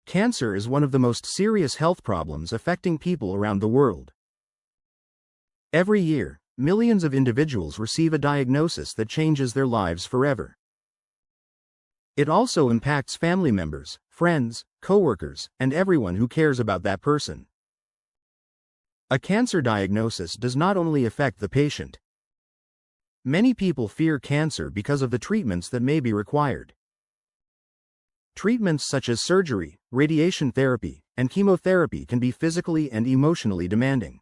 Cancer is one of the most serious health problems affecting people around the world. Every year, millions of individuals receive a diagnosis that changes their lives forever. It also impacts family members, friends, coworkers, and everyone who cares about that person. A cancer diagnosis does not only affect the patient. Many people fear cancer because of the treatments that may be required. Treatments such as surgery, radiation therapy, and chemotherapy can be physically and emotionally demanding.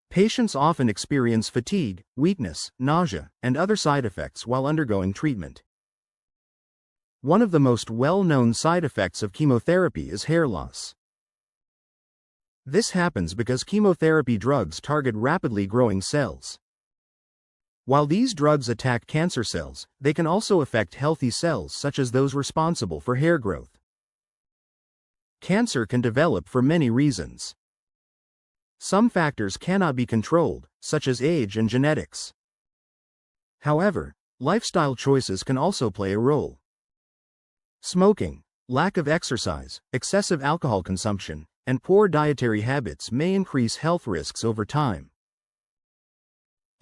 Patients often experience fatigue, weakness, nausea, and other side effects while undergoing treatment. One of the most well-known side effects of chemotherapy is hair loss. This happens because chemotherapy drugs target rapidly growing cells. While these drugs attack cancer cells, they can also affect healthy cells such as those responsible for hair growth. Cancer can develop for many reasons. Some factors cannot be controlled, such as age and genetics. However, lifestyle choices can also play a role. Smoking, lack of exercise, excessive alcohol consumption, and poor dietary habits may increase health risks over time.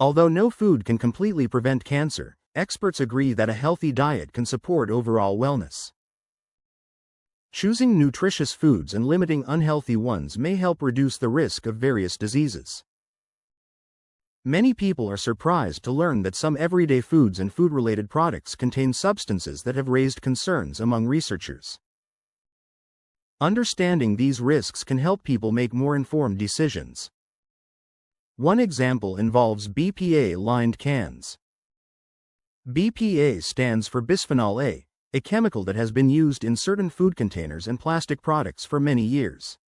Although no food can completely prevent cancer, experts agree that a healthy diet can support overall wellness. Choosing nutritious foods and limiting unhealthy ones may help reduce the risk of various diseases. Many people are surprised to learn that some everyday foods and food-related products contain substances that have raised concerns among researchers. Understanding these risks can help people make more informed decisions. One example involves BPA-lined cans. BPA stands for bisphenol A, a chemical that has been used in certain food containers and plastic products for many years.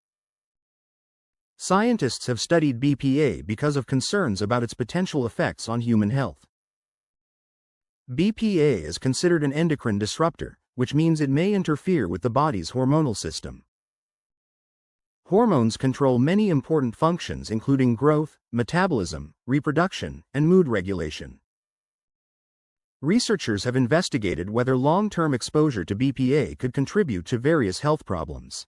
Scientists have studied BPA because of concerns about its potential effects on human health. BPA is considered an endocrine disruptor, which means it may interfere with the body's hormonal system. Hormones control many important functions including growth, metabolism, reproduction, and mood regulation. Researchers have investigated whether long-term exposure to BPA could contribute to various health problems.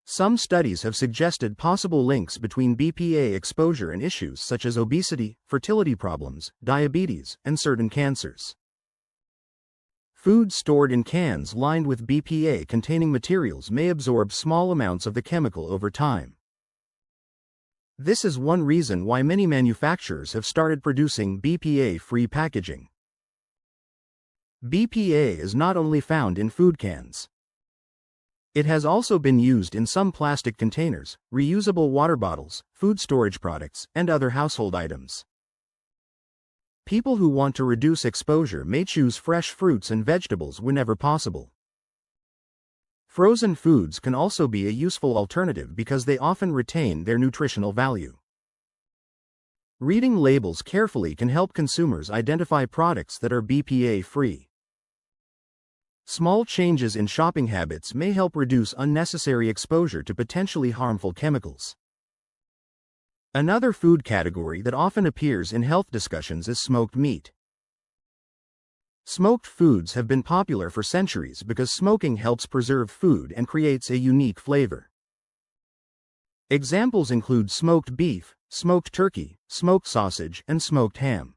Some studies have suggested possible links between BPA exposure and issues such as obesity, fertility problems, diabetes, and certain cancers. Food stored in cans lined with BPA-containing materials may absorb small amounts of the chemical over time. This is one reason why many manufacturers have started producing BPA-free packaging. BPA is not only found in food cans. It has also been used in some plastic containers, reusable water bottles, food storage products, and other household items. People who want to reduce exposure may choose fresh fruits and vegetables whenever possible. Frozen foods can also be a useful alternative because they often retain their nutritional value. Reading labels carefully can help consumers identify products that are BPA-free. Small changes in shopping habits may help reduce unnecessary exposure to potentially harmful chemicals. Another food category that often appears in health discussions is smoked meat. Smoked foods have been popular for centuries because smoking helps preserve food and creates a unique flavor. Examples include smoked beef, smoked turkey, smoked sausage, and smoked ham.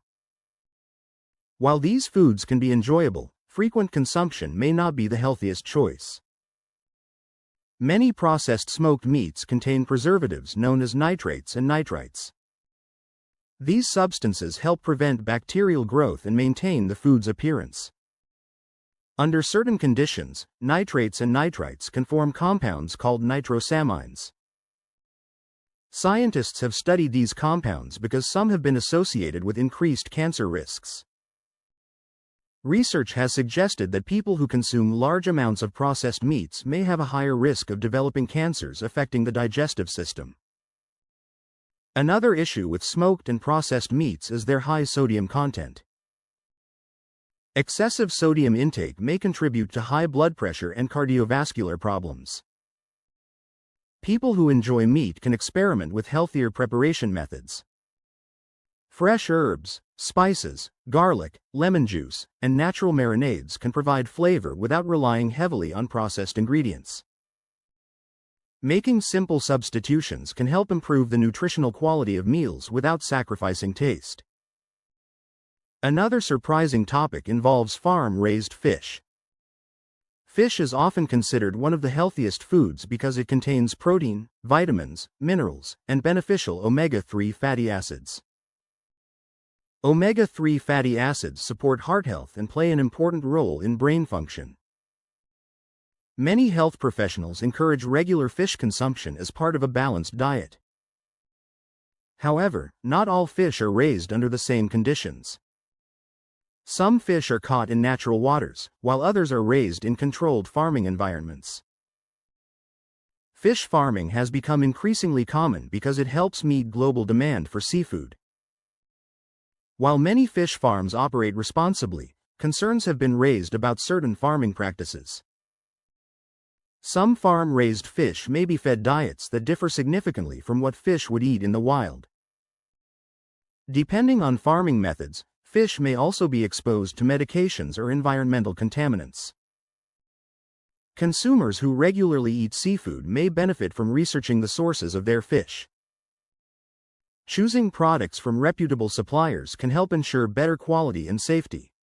While these foods can be enjoyable, frequent consumption may not be the healthiest choice. Many processed smoked meats contain preservatives known as nitrates and nitrites. These substances help prevent bacterial growth and maintain the food's appearance. Under certain conditions, nitrates and nitrites can form compounds called nitrosamines. Scientists have studied these compounds because some have been associated with increased cancer risks. Research has suggested that people who consume large amounts of processed meats may have a higher risk of developing cancers affecting the digestive system. Another issue with smoked and processed meats is their high sodium content. Excessive sodium intake may contribute to high blood pressure and cardiovascular problems. People who enjoy meat can experiment with healthier preparation methods. Fresh herbs, spices, garlic, lemon juice, and natural marinades can provide flavor without relying heavily on processed ingredients. Making simple substitutions can help improve the nutritional quality of meals without sacrificing taste. Another surprising topic involves farm-raised fish. Fish is often considered one of the healthiest foods because it contains protein, vitamins, minerals, and beneficial omega-3 fatty acids. Omega-3 fatty acids support heart health and play an important role in brain function. Many health professionals encourage regular fish consumption as part of a balanced diet. However, not all fish are raised under the same conditions. Some fish are caught in natural waters, while others are raised in controlled farming environments. Fish farming has become increasingly common because it helps meet global demand for seafood. While many fish farms operate responsibly, concerns have been raised about certain farming practices. Some farm-raised fish may be fed diets that differ significantly from what fish would eat in the wild. Depending on farming methods, fish may also be exposed to medications or environmental contaminants. Consumers who regularly eat seafood may benefit from researching the sources of their fish. Choosing products from reputable suppliers can help ensure better quality and safety.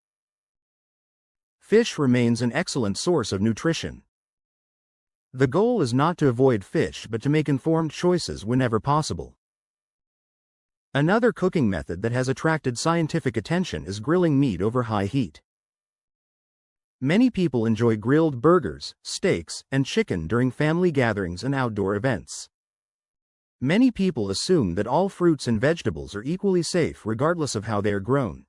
Fish remains an excellent source of nutrition. The goal is not to avoid fish but to make informed choices whenever possible. Another cooking method that has attracted scientific attention is grilling meat over high heat. Many people enjoy grilled burgers, steaks, and chicken during family gatherings and outdoor events. Many people assume that all fruits and vegetables are equally safe regardless of how they are grown.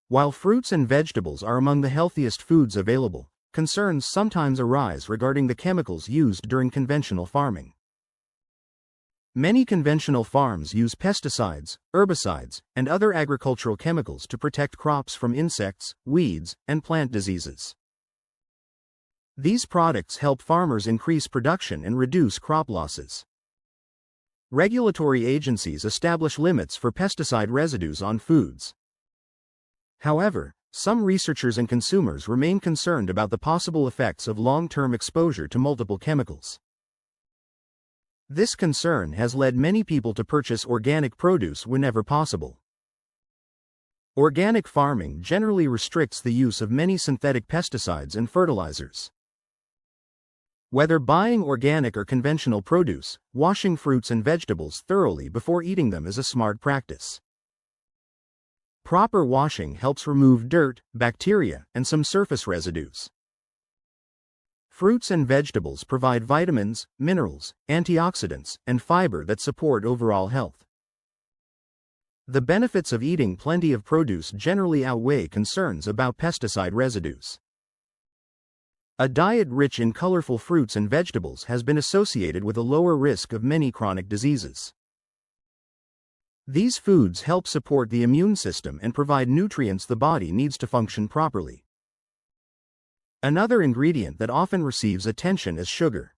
While fruits and vegetables are among the healthiest foods available, concerns sometimes arise regarding the chemicals used during conventional farming. Many conventional farms use pesticides, herbicides, and other agricultural chemicals to protect crops from insects, weeds, and plant diseases. These products help farmers increase production and reduce crop losses. Regulatory agencies establish limits for pesticide residues on foods. However, some researchers and consumers remain concerned about the possible effects of long-term exposure to multiple chemicals. This concern has led many people to purchase organic produce whenever possible. Organic farming generally restricts the use of many synthetic pesticides and fertilizers. Whether buying organic or conventional produce, washing fruits and vegetables thoroughly before eating them is a smart practice. Proper washing helps remove dirt, bacteria, and some surface residues. Fruits and vegetables provide vitamins, minerals, antioxidants, and fiber that support overall health. The benefits of eating plenty of produce generally outweigh concerns about pesticide residues. A diet rich in colorful fruits and vegetables has been associated with a lower risk of many chronic diseases. These foods help support the immune system and provide nutrients the body needs to function properly. Another ingredient that often receives attention is sugar.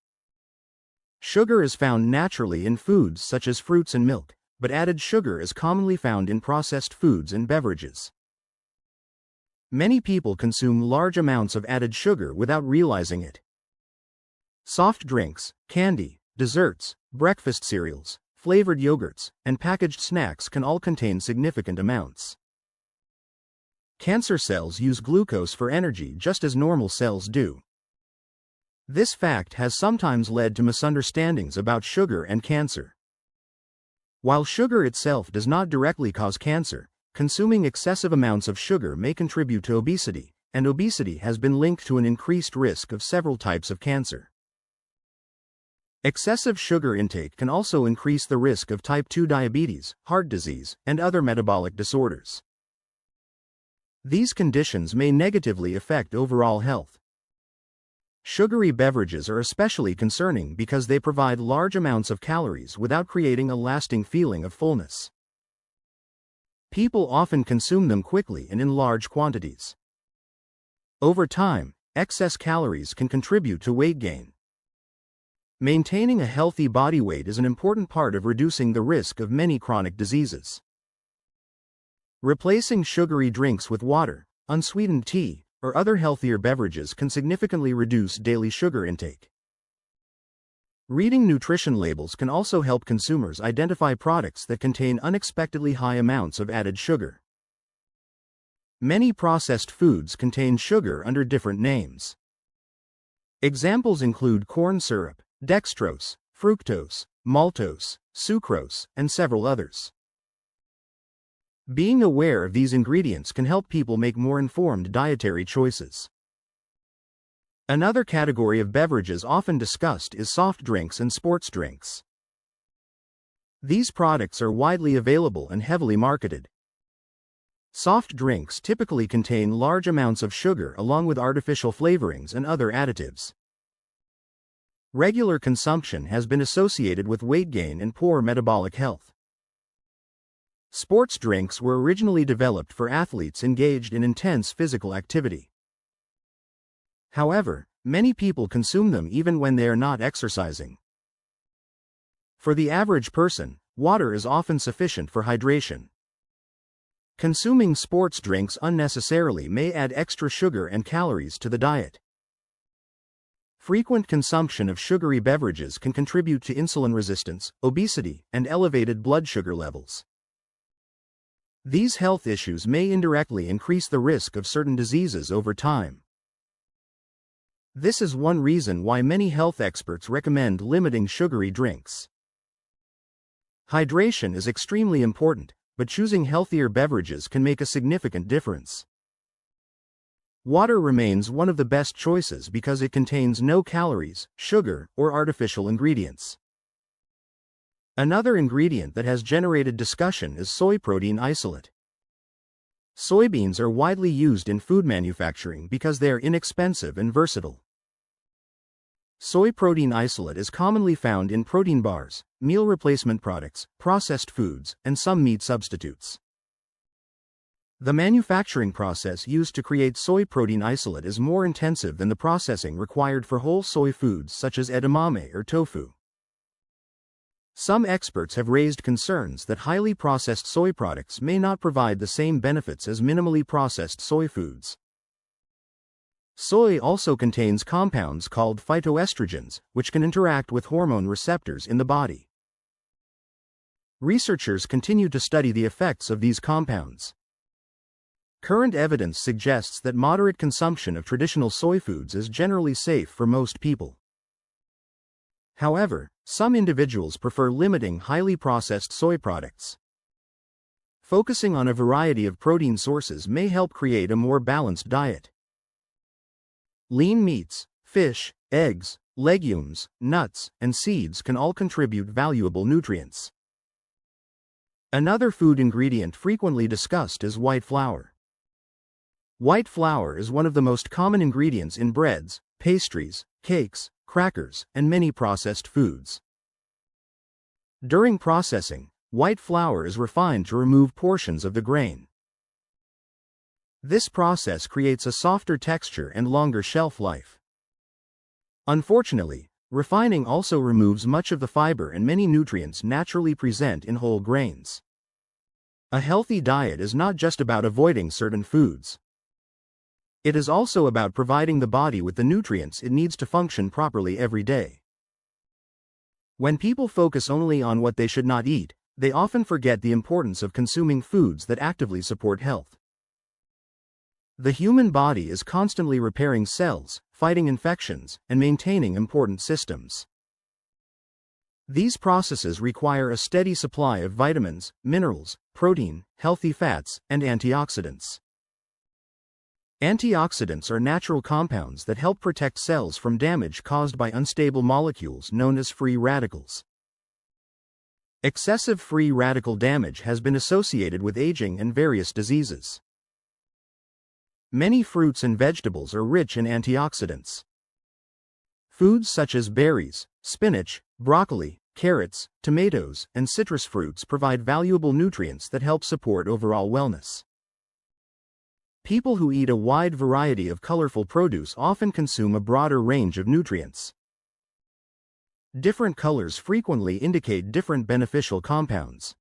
Sugar is found naturally in foods such as fruits and milk, but added sugar is commonly found in processed foods and beverages. Many people consume large amounts of added sugar without realizing it. Soft drinks, candy, desserts, breakfast cereals, flavored yogurts, and packaged snacks can all contain significant amounts. Cancer cells use glucose for energy just as normal cells do. This fact has sometimes led to misunderstandings about sugar and cancer. While sugar itself does not directly cause cancer, consuming excessive amounts of sugar may contribute to obesity, and obesity has been linked to an increased risk of several types of cancer. Excessive sugar intake can also increase the risk of type 2 diabetes, heart disease, and other metabolic disorders. These conditions may negatively affect overall health. Sugary beverages are especially concerning because they provide large amounts of calories without creating a lasting feeling of fullness. People often consume them quickly and in large quantities. Over time, excess calories can contribute to weight gain. Maintaining a healthy body weight is an important part of reducing the risk of many chronic diseases. Replacing sugary drinks with water, unsweetened tea, or other healthier beverages can significantly reduce daily sugar intake. Reading nutrition labels can also help consumers identify products that contain unexpectedly high amounts of added sugar. Many processed foods contain sugar under different names. Examples include corn syrup, dextrose, fructose, maltose, sucrose, and several others. Being aware of these ingredients can help people make more informed dietary choices. Another category of beverages often discussed is soft drinks and sports drinks. These products are widely available and heavily marketed. Soft drinks typically contain large amounts of sugar along with artificial flavorings and other additives. Regular consumption has been associated with weight gain and poor metabolic health. Sports drinks were originally developed for athletes engaged in intense physical activity. However, many people consume them even when they are not exercising. For the average person, water is often sufficient for hydration. Consuming sports drinks unnecessarily may add extra sugar and calories to the diet. Frequent consumption of sugary beverages can contribute to insulin resistance, obesity, and elevated blood sugar levels. These health issues may indirectly increase the risk of certain diseases over time. This is one reason why many health experts recommend limiting sugary drinks. Hydration is extremely important, but choosing healthier beverages can make a significant difference. Water remains one of the best choices because it contains no calories, sugar, or artificial ingredients. Another ingredient that has generated discussion is soy protein isolate. Soybeans are widely used in food manufacturing because they are inexpensive and versatile. Soy protein isolate is commonly found in protein bars, meal replacement products, processed foods, and some meat substitutes. The manufacturing process used to create soy protein isolate is more intensive than the processing required for whole soy foods such as edamame or tofu. Some experts have raised concerns that highly processed soy products may not provide the same benefits as minimally processed soy foods. Soy also contains compounds called phytoestrogens, which can interact with hormone receptors in the body. Researchers continue to study the effects of these compounds. Current evidence suggests that moderate consumption of traditional soy foods is generally safe for most people. However, some individuals prefer limiting highly processed soy products. Focusing on a variety of protein sources may help create a more balanced diet. Lean meats, fish, eggs, legumes, nuts, and seeds can all contribute valuable nutrients. Another food ingredient frequently discussed is white flour. White flour is one of the most common ingredients in breads, pastries, cakes, crackers, and many processed foods. During processing, white flour is refined to remove portions of the grain. This process creates a softer texture and longer shelf life. Unfortunately, refining also removes much of the fiber and many nutrients naturally present in whole grains. A healthy diet is not just about avoiding certain foods. It is also about providing the body with the nutrients it needs to function properly every day. When people focus only on what they should not eat, they often forget the importance of consuming foods that actively support health. The human body is constantly repairing cells, fighting infections, and maintaining important systems. These processes require a steady supply of vitamins, minerals, protein, healthy fats, and antioxidants. Antioxidants are natural compounds that help protect cells from damage caused by unstable molecules known as free radicals. Excessive free radical damage has been associated with aging and various diseases. Many fruits and vegetables are rich in antioxidants. Foods such as berries, spinach, broccoli, carrots, tomatoes, and citrus fruits provide valuable nutrients that help support overall wellness. People who eat a wide variety of colorful produce often consume a broader range of nutrients. Different colors frequently indicate different beneficial compounds.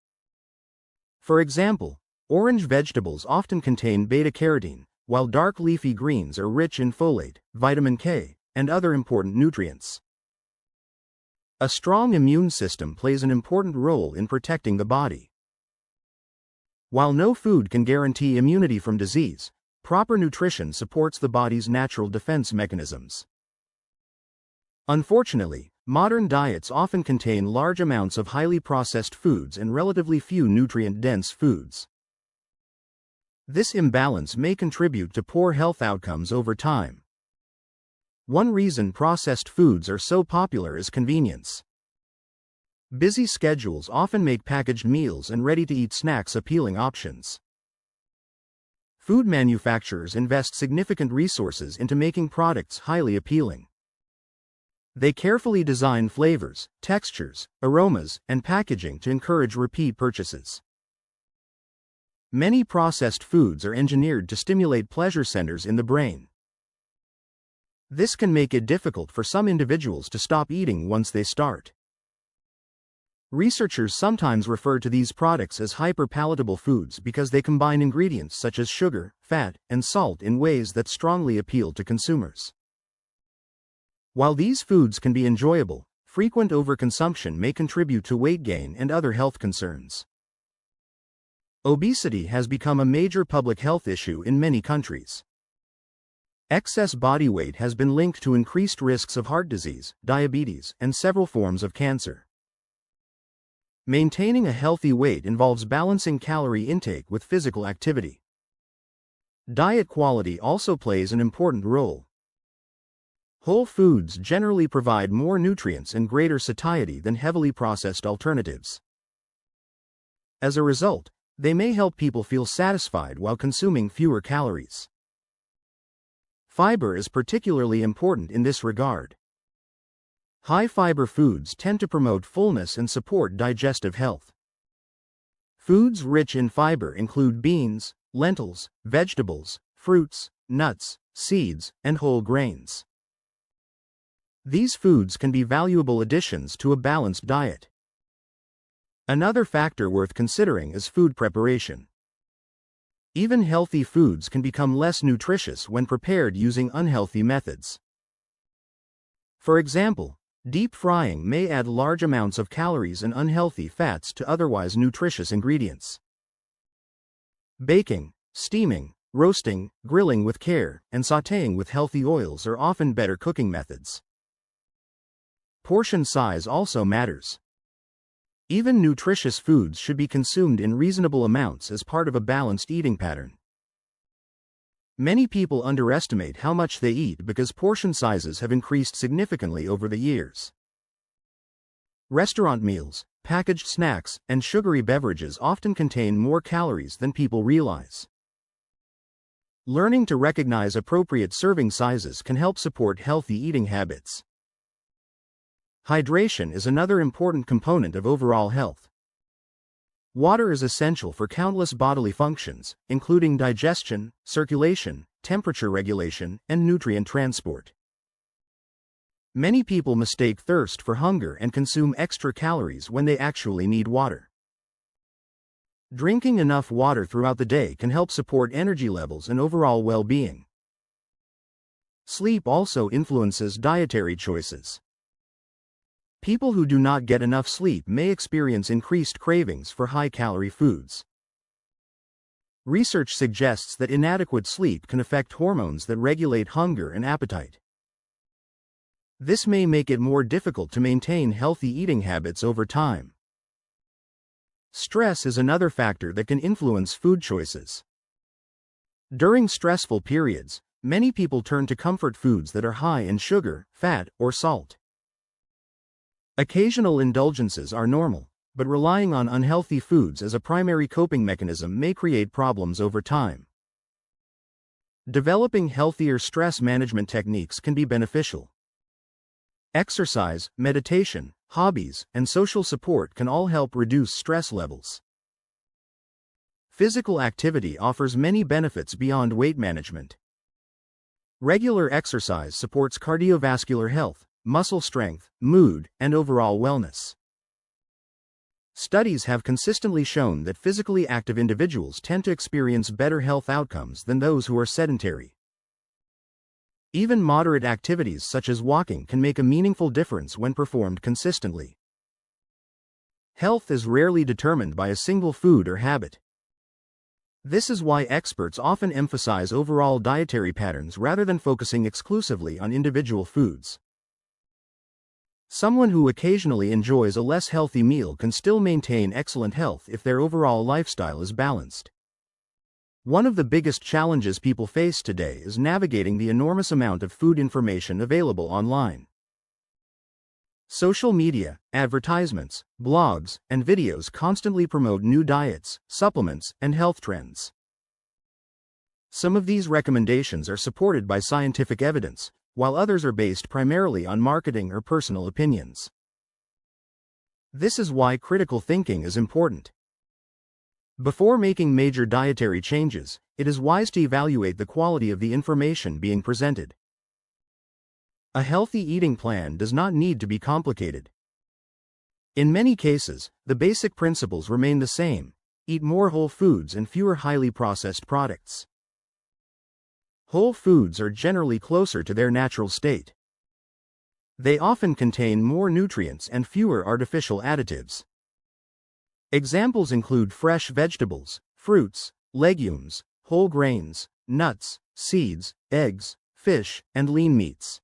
For example, Orange vegetables often contain beta-carotene, while dark leafy greens are rich in folate, vitamin K, and other important nutrients. A strong immune system plays an important role in protecting the body. While no food can guarantee immunity from disease, proper nutrition supports the body's natural defense mechanisms. Unfortunately, modern diets often contain large amounts of highly processed foods and relatively few nutrient-dense foods. This imbalance may contribute to poor health outcomes over time. One reason processed foods are so popular is convenience. Busy schedules often make packaged meals and ready-to-eat snacks appealing options. Food manufacturers invest significant resources into making products highly appealing. They carefully design flavors, textures, aromas, and packaging to encourage repeat purchases. Many processed foods are engineered to stimulate pleasure centers in the brain. This can make it difficult for some individuals to stop eating once they start. Researchers sometimes refer to these products as hyperpalatable foods because they combine ingredients such as sugar, fat, and salt in ways that strongly appeal to consumers. While these foods can be enjoyable, frequent overconsumption may contribute to weight gain and other health concerns. Obesity has become a major public health issue in many countries. Excess body weight has been linked to increased risks of heart disease, diabetes, and several forms of cancer. Maintaining a healthy weight involves balancing calorie intake with physical activity. Diet quality also plays an important role. Whole foods generally provide more nutrients and greater satiety than heavily processed alternatives. As a result, they may help people feel satisfied while consuming fewer calories. Fiber is particularly important in this regard. High-fiber foods tend to promote fullness and support digestive health. Foods rich in fiber include beans, lentils, vegetables, fruits, nuts, seeds, and whole grains. These foods can be valuable additions to a balanced diet. Another factor worth considering is food preparation. Even healthy foods can become less nutritious when prepared using unhealthy methods. For example, deep frying may add large amounts of calories and unhealthy fats to otherwise nutritious ingredients. Baking, steaming, roasting, grilling with care, and sautéing with healthy oils are often better cooking methods. Portion size also matters. Even nutritious foods should be consumed in reasonable amounts as part of a balanced eating pattern. Many people underestimate how much they eat because portion sizes have increased significantly over the years. Restaurant meals, packaged snacks, and sugary beverages often contain more calories than people realize. Learning to recognize appropriate serving sizes can help support healthy eating habits. Hydration is another important component of overall health. Water is essential for countless bodily functions, including digestion, circulation, temperature regulation, and nutrient transport. Many people mistake thirst for hunger and consume extra calories when they actually need water. Drinking enough water throughout the day can help support energy levels and overall well-being. Sleep also influences dietary choices. People who do not get enough sleep may experience increased cravings for high-calorie foods. Research suggests that inadequate sleep can affect hormones that regulate hunger and appetite. This may make it more difficult to maintain healthy eating habits over time. Stress is another factor that can influence food choices. During stressful periods, many people turn to comfort foods that are high in sugar, fat, or salt. Occasional indulgences are normal, but relying on unhealthy foods as a primary coping mechanism may create problems over time. Developing healthier stress management techniques can be beneficial. Exercise, meditation, hobbies, and social support can all help reduce stress levels. Physical activity offers many benefits beyond weight management. Regular exercise supports cardiovascular health, muscle strength, mood, and overall wellness. Studies have consistently shown that physically active individuals tend to experience better health outcomes than those who are sedentary. Even moderate activities such as walking can make a meaningful difference when performed consistently. Health is rarely determined by a single food or habit. This is why experts often emphasize overall dietary patterns rather than focusing exclusively on individual foods. Someone who occasionally enjoys a less healthy meal can still maintain excellent health if their overall lifestyle is balanced. One of the biggest challenges people face today is navigating the enormous amount of food information available online. Social media, advertisements, blogs, and videos constantly promote new diets, supplements, and health trends. Some of these recommendations are supported by scientific evidence, while others are based primarily on marketing or personal opinions. This is why critical thinking is important. Before making major dietary changes, it is wise to evaluate the quality of the information being presented. A healthy eating plan does not need to be complicated. In many cases, the basic principles remain the same: eat more whole foods and fewer highly processed products. Whole foods are generally closer to their natural state. They often contain more nutrients and fewer artificial additives. Examples include fresh vegetables, fruits, legumes, whole grains, nuts, seeds, eggs, fish, and lean meats.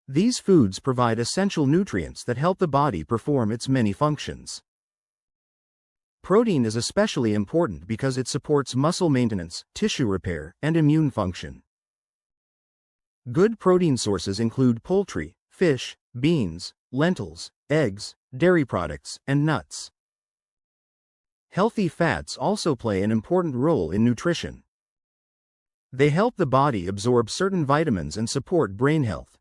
These foods provide essential nutrients that help the body perform its many functions. Protein is especially important because it supports muscle maintenance, tissue repair, and immune function. Good protein sources include poultry, fish, beans, lentils, eggs, dairy products, and nuts. Healthy fats also play an important role in nutrition. They help the body absorb certain vitamins and support brain health.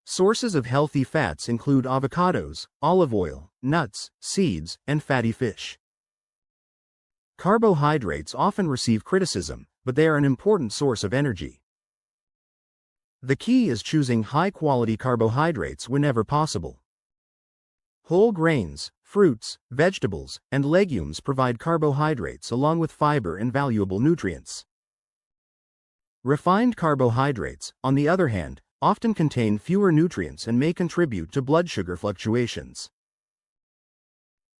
Sources of healthy fats include avocados, olive oil, nuts, seeds, and fatty fish. Carbohydrates often receive criticism, but they are an important source of energy. The key is choosing high-quality carbohydrates whenever possible. Whole grains, fruits, vegetables, and legumes provide carbohydrates along with fiber and valuable nutrients. Refined carbohydrates, on the other hand, often contain fewer nutrients and may contribute to blood sugar fluctuations.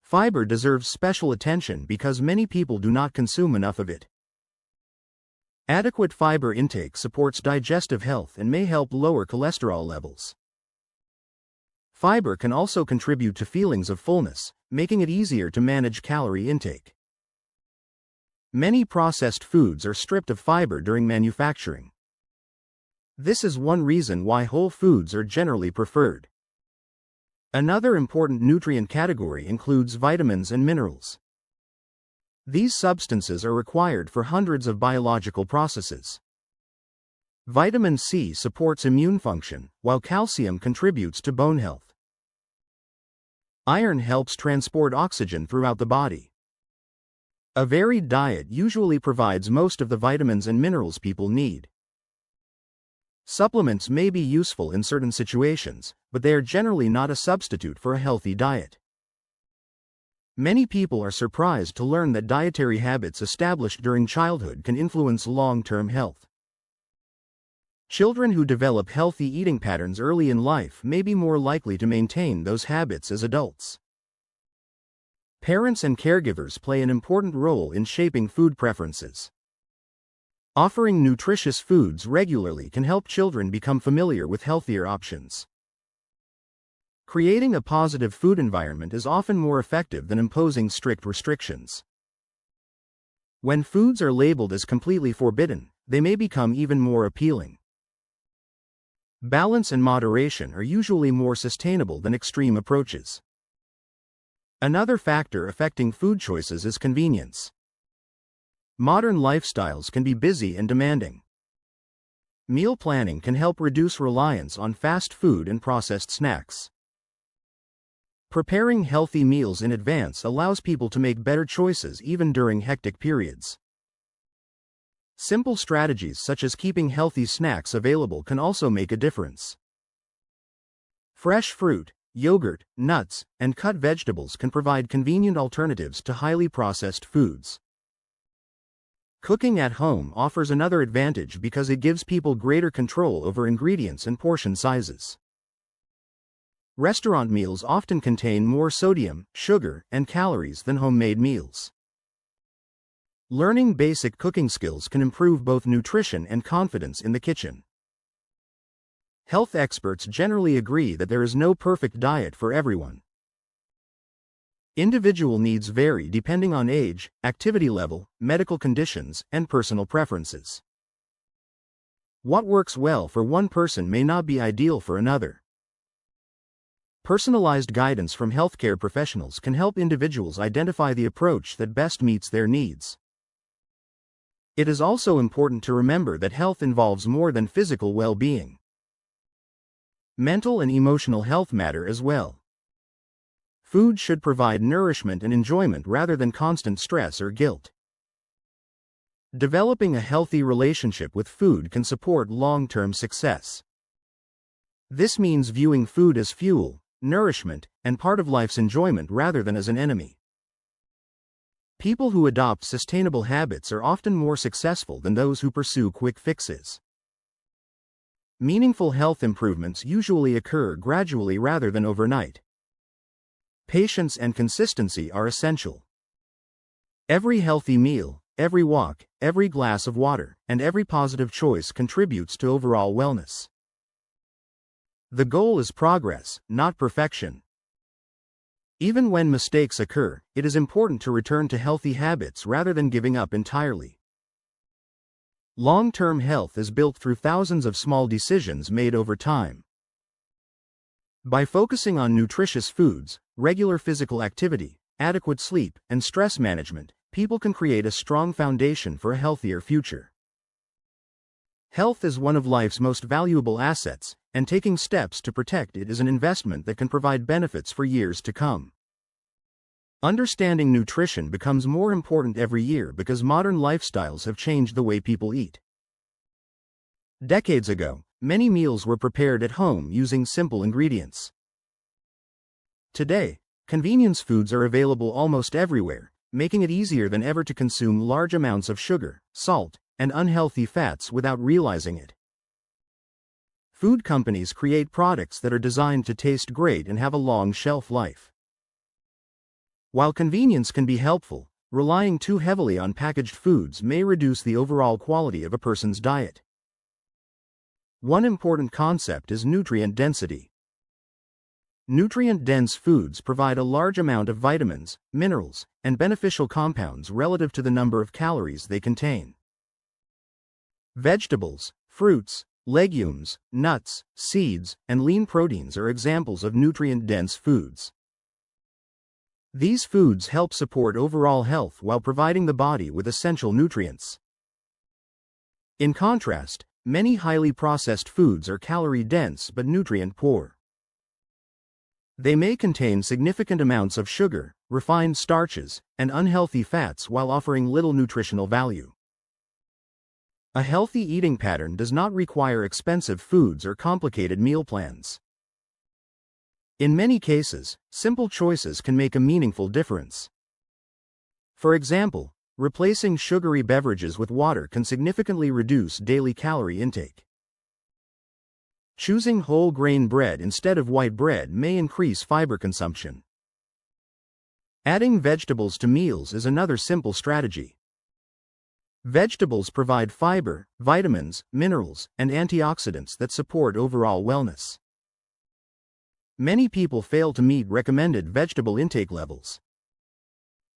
Fiber deserves special attention because many people do not consume enough of it. Adequate fiber intake supports digestive health and may help lower cholesterol levels. Fiber can also contribute to feelings of fullness, making it easier to manage calorie intake. Many processed foods are stripped of fiber during manufacturing. This is one reason why whole foods are generally preferred. Another important nutrient category includes vitamins and minerals. These substances are required for hundreds of biological processes. Vitamin C supports immune function, while calcium contributes to bone health. Iron helps transport oxygen throughout the body. A varied diet usually provides most of the vitamins and minerals people need. Supplements may be useful in certain situations, but they are generally not a substitute for a healthy diet. Many people are surprised to learn that dietary habits established during childhood can influence long-term health. Children who develop healthy eating patterns early in life may be more likely to maintain those habits as adults. Parents and caregivers play an important role in shaping food preferences. Offering nutritious foods regularly can help children become familiar with healthier options. Creating a positive food environment is often more effective than imposing strict restrictions. When foods are labeled as completely forbidden, they may become even more appealing. Balance and moderation are usually more sustainable than extreme approaches. Another factor affecting food choices is convenience. Modern lifestyles can be busy and demanding. Meal planning can help reduce reliance on fast food and processed snacks. Preparing healthy meals in advance allows people to make better choices even during hectic periods. Simple strategies such as keeping healthy snacks available can also make a difference. Fresh fruit, yogurt, nuts, and cut vegetables can provide convenient alternatives to highly processed foods. Cooking at home offers another advantage because it gives people greater control over ingredients and portion sizes. Restaurant meals often contain more sodium, sugar, and calories than homemade meals. Learning basic cooking skills can improve both nutrition and confidence in the kitchen. Health experts generally agree that there is no perfect diet for everyone. Individual needs vary depending on age, activity level, medical conditions, and personal preferences. What works well for one person may not be ideal for another. Personalized guidance from healthcare professionals can help individuals identify the approach that best meets their needs. It is also important to remember that health involves more than physical well-being. Mental and emotional health matter as well. Food should provide nourishment and enjoyment rather than constant stress or guilt. Developing a healthy relationship with food can support long-term success. This means viewing food as fuel, nourishment, and part of life's enjoyment rather than as an enemy. People who adopt sustainable habits are often more successful than those who pursue quick fixes. Meaningful health improvements usually occur gradually rather than overnight. Patience and consistency are essential. Every healthy meal, every walk, every glass of water, and every positive choice contributes to overall wellness. The goal is progress, not perfection. Even when mistakes occur, it is important to return to healthy habits rather than giving up entirely. Long-term health is built through thousands of small decisions made over time. By focusing on nutritious foods, regular physical activity, adequate sleep, and stress management, people can create a strong foundation for a healthier future. Health is one of life's most valuable assets, and taking steps to protect it is an investment that can provide benefits for years to come. Understanding nutrition becomes more important every year because modern lifestyles have changed the way people eat. Decades ago, many meals were prepared at home using simple ingredients. Today, convenience foods are available almost everywhere, making it easier than ever to consume large amounts of sugar, salt, and unhealthy fats without realizing it. Food companies create products that are designed to taste great and have a long shelf life. While convenience can be helpful, relying too heavily on packaged foods may reduce the overall quality of a person's diet. One important concept is nutrient density. Nutrient-dense foods provide a large amount of vitamins, minerals, and beneficial compounds relative to the number of calories they contain. Vegetables, fruits, legumes, nuts, seeds, and lean proteins are examples of nutrient-dense foods. These foods help support overall health while providing the body with essential nutrients. In contrast, many highly processed foods are calorie-dense but nutrient-poor. They may contain significant amounts of sugar, refined starches, and unhealthy fats while offering little nutritional value. A healthy eating pattern does not require expensive foods or complicated meal plans. In many cases, simple choices can make a meaningful difference. For example, replacing sugary beverages with water can significantly reduce daily calorie intake. Choosing whole grain bread instead of white bread may increase fiber consumption. Adding vegetables to meals is another simple strategy. Vegetables provide fiber, vitamins, minerals, and antioxidants that support overall wellness. Many people fail to meet recommended vegetable intake levels.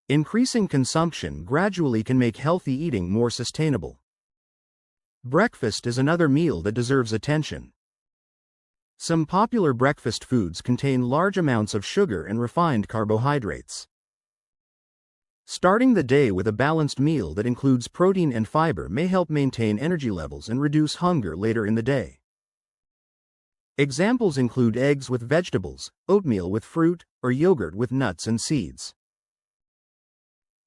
Increasing consumption gradually can make healthy eating more sustainable. Breakfast is another meal that deserves attention. Some popular breakfast foods contain large amounts of sugar and refined carbohydrates. Starting the day with a balanced meal that includes protein and fiber may help maintain energy levels and reduce hunger later in the day. Examples include eggs with vegetables, oatmeal with fruit, or yogurt with nuts and seeds.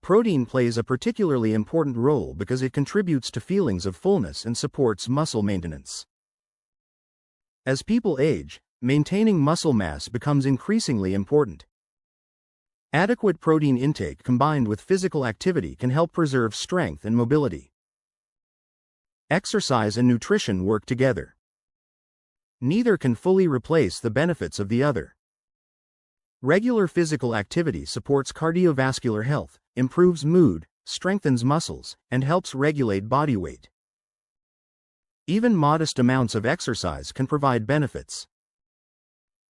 Protein plays a particularly important role because it contributes to feelings of fullness and supports muscle maintenance. As people age, maintaining muscle mass becomes increasingly important. Adequate protein intake combined with physical activity can help preserve strength and mobility. Exercise and nutrition work together. Neither can fully replace the benefits of the other. Regular physical activity supports cardiovascular health, improves mood, strengthens muscles, and helps regulate body weight. Even modest amounts of exercise can provide benefits.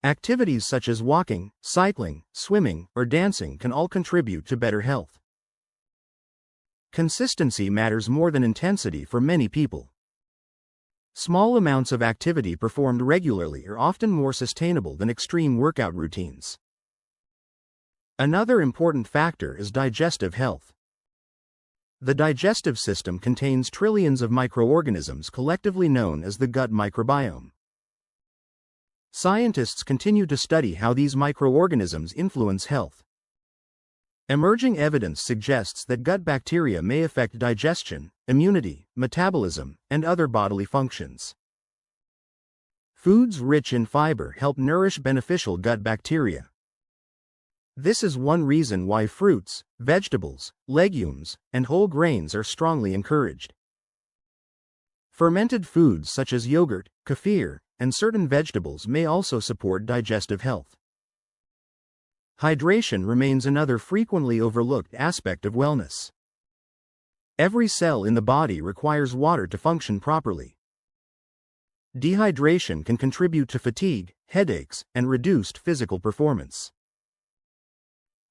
Activities such as walking, cycling, swimming, or dancing can all contribute to better health. Consistency matters more than intensity for many people. Small amounts of activity performed regularly are often more sustainable than extreme workout routines. Another important factor is digestive health. The digestive system contains trillions of microorganisms collectively known as the gut microbiome. Scientists continue to study how these microorganisms influence health. Emerging evidence suggests that gut bacteria may affect digestion, immunity, metabolism, and other bodily functions. Foods rich in fiber help nourish beneficial gut bacteria. This is one reason why fruits, vegetables, legumes, and whole grains are strongly encouraged. Fermented foods such as yogurt, kefir, and certain vegetables may also support digestive health. Hydration remains another frequently overlooked aspect of wellness. Every cell in the body requires water to function properly. Dehydration can contribute to fatigue, headaches, and reduced physical performance.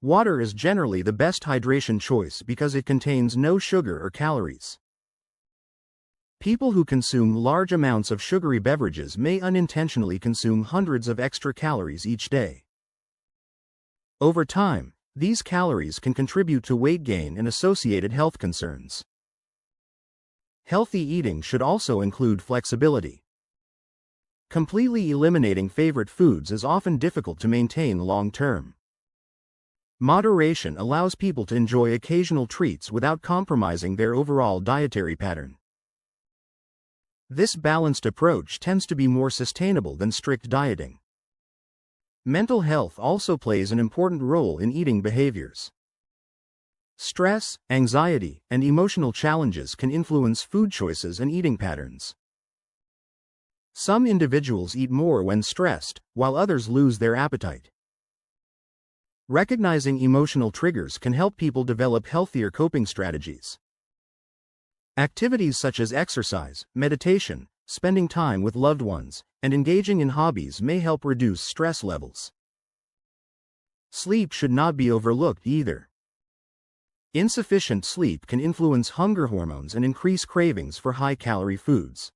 Water is generally the best hydration choice because it contains no sugar or calories. People who consume large amounts of sugary beverages may unintentionally consume hundreds of extra calories each day. Over time, these calories can contribute to weight gain and associated health concerns. Healthy eating should also include flexibility. Completely eliminating favorite foods is often difficult to maintain long-term. Moderation allows people to enjoy occasional treats without compromising their overall dietary pattern. This balanced approach tends to be more sustainable than strict dieting. Mental health also plays an important role in eating behaviors. Stress, anxiety, and emotional challenges can influence food choices and eating patterns. Some individuals eat more when stressed, while others lose their appetite. Recognizing emotional triggers can help people develop healthier coping strategies. Activities such as exercise, meditation, spending time with loved ones, and engaging in hobbies may help reduce stress levels. Sleep should not be overlooked either. Insufficient sleep can influence hunger hormones and increase cravings for high-calorie foods.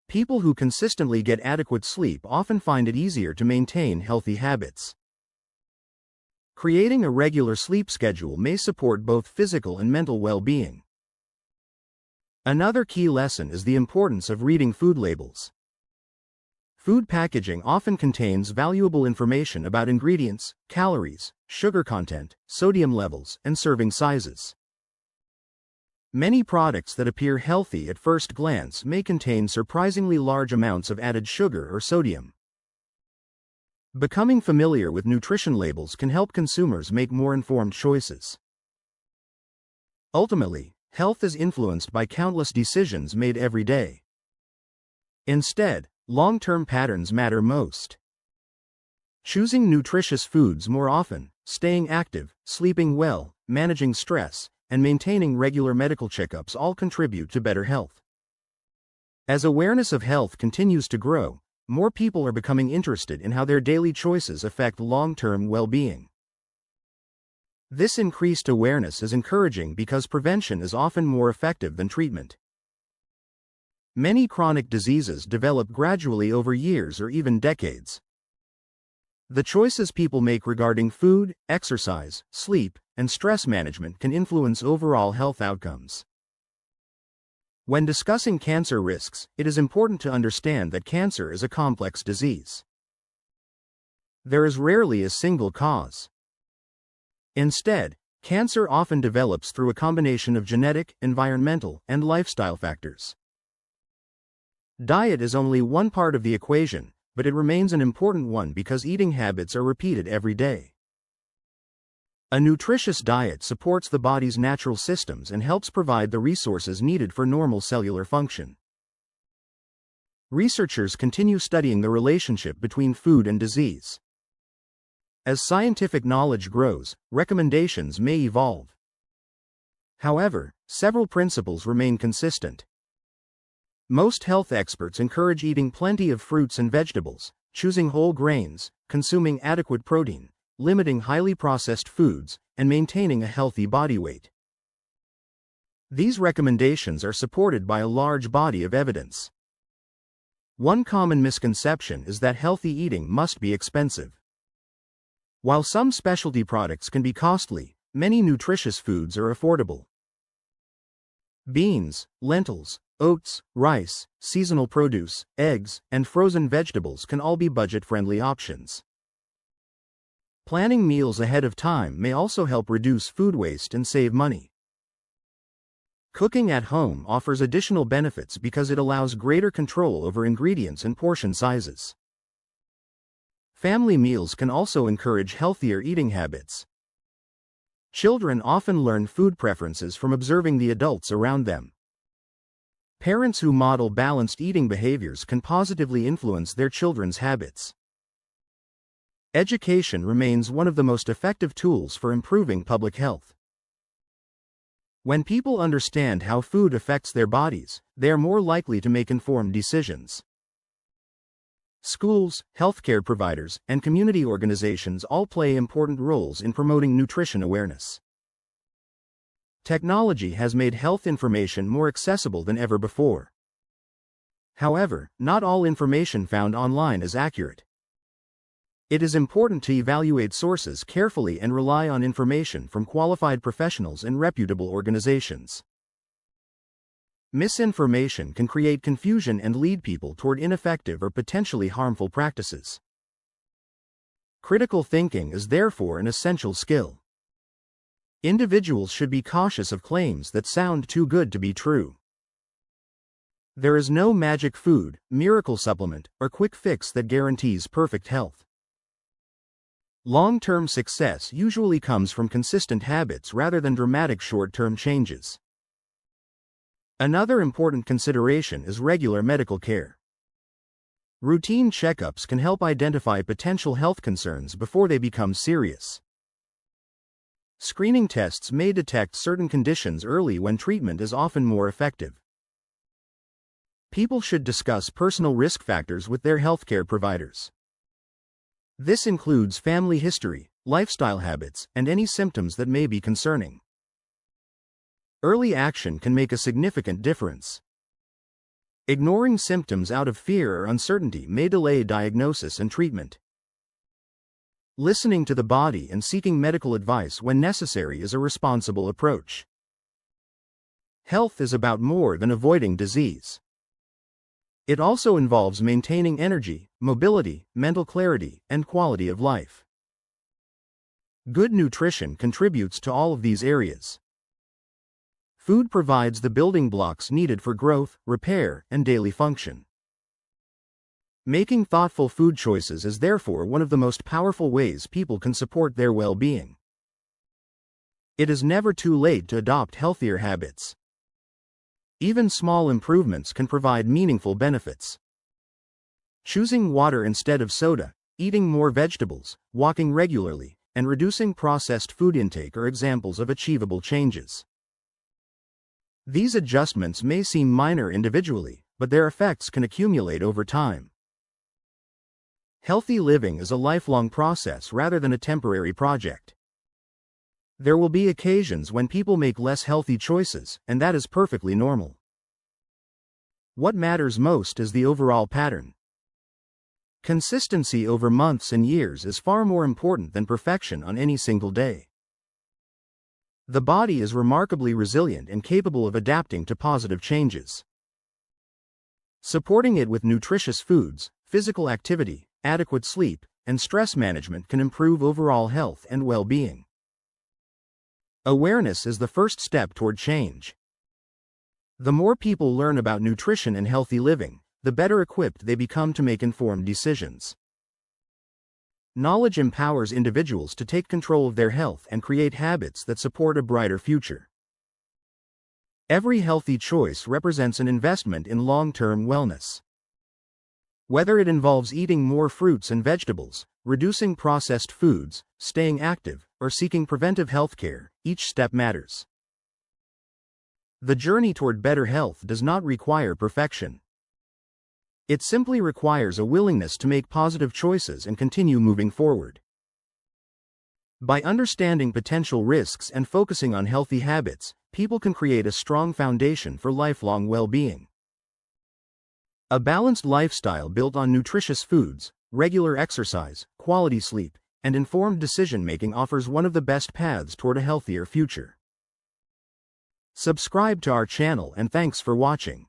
People who consistently get adequate sleep often find it easier to maintain healthy habits. Creating a regular sleep schedule may support both physical and mental well-being. Another key lesson is the importance of reading food labels. Food packaging often contains valuable information about ingredients, calories, sugar content, sodium levels, and serving sizes. Many products that appear healthy at first glance may contain surprisingly large amounts of added sugar or sodium. Becoming familiar with nutrition labels can help consumers make more informed choices. Ultimately, health is influenced by countless decisions made every day. Instead, long-term patterns matter most. Choosing nutritious foods more often, staying active, sleeping well, managing stress, and maintaining regular medical checkups all contribute to better health. As awareness of health continues to grow, more people are becoming interested in how their daily choices affect long-term well-being. This increased awareness is encouraging because prevention is often more effective than treatment. Many chronic diseases develop gradually over years or even decades. The choices people make regarding food, exercise, sleep, and stress management can influence overall health outcomes. When discussing cancer risks, it is important to understand that cancer is a complex disease. There is rarely a single cause. Instead, cancer often develops through a combination of genetic, environmental, and lifestyle factors. Diet is only one part of the equation, but it remains an important one because eating habits are repeated every day. A nutritious diet supports the body's natural systems and helps provide the resources needed for normal cellular function. Researchers continue studying the relationship between food and disease. As scientific knowledge grows, recommendations may evolve. However, several principles remain consistent. Most health experts encourage eating plenty of fruits and vegetables, choosing whole grains, consuming adequate protein, limiting highly processed foods, and maintaining a healthy body weight. These recommendations are supported by a large body of evidence. One common misconception is that healthy eating must be expensive. While some specialty products can be costly, many nutritious foods are affordable. Beans, lentils, oats, rice, seasonal produce, eggs, and frozen vegetables can all be budget-friendly options. Planning meals ahead of time may also help reduce food waste and save money. Cooking at home offers additional benefits because it allows greater control over ingredients and portion sizes. Family meals can also encourage healthier eating habits. Children often learn food preferences from observing the adults around them. Parents who model balanced eating behaviors can positively influence their children's habits. Education remains one of the most effective tools for improving public health. When people understand how food affects their bodies, they are more likely to make informed decisions. Schools, healthcare providers, and community organizations all play important roles in promoting nutrition awareness. Technology has made health information more accessible than ever before. However, not all information found online is accurate. It is important to evaluate sources carefully and rely on information from qualified professionals and reputable organizations. Misinformation can create confusion and lead people toward ineffective or potentially harmful practices. Critical thinking is therefore an essential skill. Individuals should be cautious of claims that sound too good to be true. There is no magic food, miracle supplement, or quick fix that guarantees perfect health. Long-term success usually comes from consistent habits rather than dramatic short-term changes. Another important consideration is regular medical care. Routine checkups can help identify potential health concerns before they become serious. Screening tests may detect certain conditions early when treatment is often more effective. People should discuss personal risk factors with their healthcare providers. This includes family history, lifestyle habits, and any symptoms that may be concerning. Early action can make a significant difference. Ignoring symptoms out of fear or uncertainty may delay diagnosis and treatment. Listening to the body and seeking medical advice when necessary is a responsible approach. Health is about more than avoiding disease. It also involves maintaining energy, mobility, mental clarity, and quality of life. Good nutrition contributes to all of these areas. Food provides the building blocks needed for growth, repair, and daily function. Making thoughtful food choices is therefore one of the most powerful ways people can support their well-being. It is never too late to adopt healthier habits. Even small improvements can provide meaningful benefits. Choosing water instead of soda, eating more vegetables, walking regularly, and reducing processed food intake are examples of achievable changes. These adjustments may seem minor individually, but their effects can accumulate over time. Healthy living is a lifelong process rather than a temporary project. There will be occasions when people make less healthy choices, and that is perfectly normal. What matters most is the overall pattern. Consistency over months and years is far more important than perfection on any single day. The body is remarkably resilient and capable of adapting to positive changes. Supporting it with nutritious foods, physical activity, adequate sleep, and stress management can improve overall health and well-being. Awareness is the first step toward change. The more people learn about nutrition and healthy living, the better equipped they become to make informed decisions. Knowledge empowers individuals to take control of their health and create habits that support a brighter future. Every healthy choice represents an investment in long-term wellness. Whether it involves eating more fruits and vegetables, reducing processed foods, staying active, or seeking preventive health care, each step matters. The journey toward better health does not require perfection. It simply requires a willingness to make positive choices and continue moving forward. By understanding potential risks and focusing on healthy habits, people can create a strong foundation for lifelong well-being. A balanced lifestyle built on nutritious foods, regular exercise, quality sleep, and informed decision-making offers one of the best paths toward a healthier future. Subscribe to our channel and thanks for watching.